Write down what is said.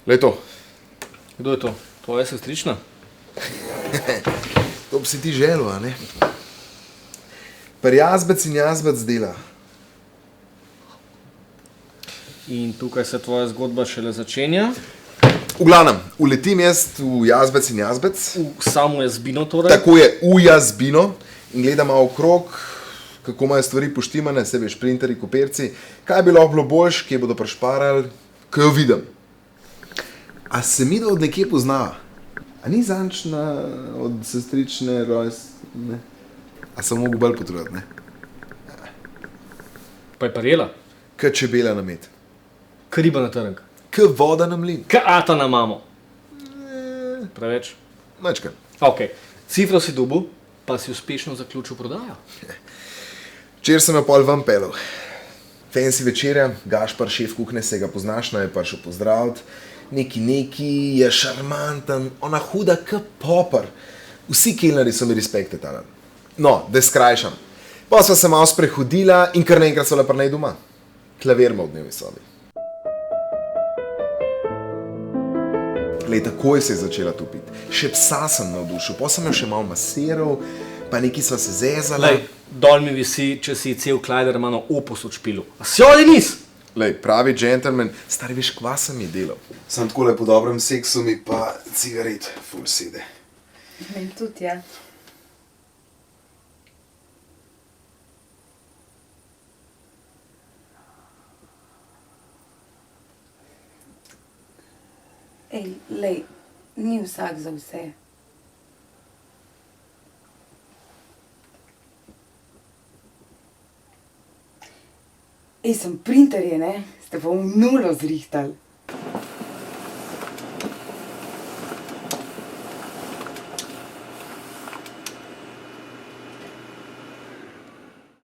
Glej to. Kdo je to? Tvoja sestrična? To bi si ti želel, a ne? Jazbec in jazbec dela. In tukaj se tvoja zgodba šele začenja. V glavnem, uletim jaz v jazbec in jazbec. V samo jazbino torej. Tako je, v jazbino. In gledam okrog, kako imajo stvari poštimane, sebe šprinterji, koperci. Kaj bi lahko bilo boljš, kje bodo prešparali, ko jo vidim. A se mi da od nekje poznava? A ni zančna od sestrične rojstne? A sem mogel bolj potruditi, ne? Pa je parjela? K čebela na med. K riba na trnk. K voda na mlin. K ata na mamo. Preveč? Mačkan. Ok. Cifro si dobil, pa si uspešno zaključil prodajo. Včeraj sem jo pol ven pelil. Fancy večerja, Gašpar, šef kuhne, se ga poznaš, naj je pa še pozdraviti. Neki, je šarmanten, ona huda k popar. Vsi kelneri so mi respekte tale. No, da skrajšam. Pa sva se malo sprehodila in kar naenkrat so le prnej doma. Klavir ima v dnevni sobi. Glej, takoj se je začela topiti. Še psa sem navdušil, pa sem jo še malo masiral, pa neki sva se zezala. Lej, dol mi visi, če si cel Kleidermano opus odšpilil. A si ali nis? Lej, pravi džentelmen, stari veš, kva sem je delal. Sam takole po dobrem seksu mi pa cigaret ful sede. Meni tudi, ja. Ej, lej, ni vsak za vse. Ej, sem printerje, ne? Ste pa v nulo zrihtali.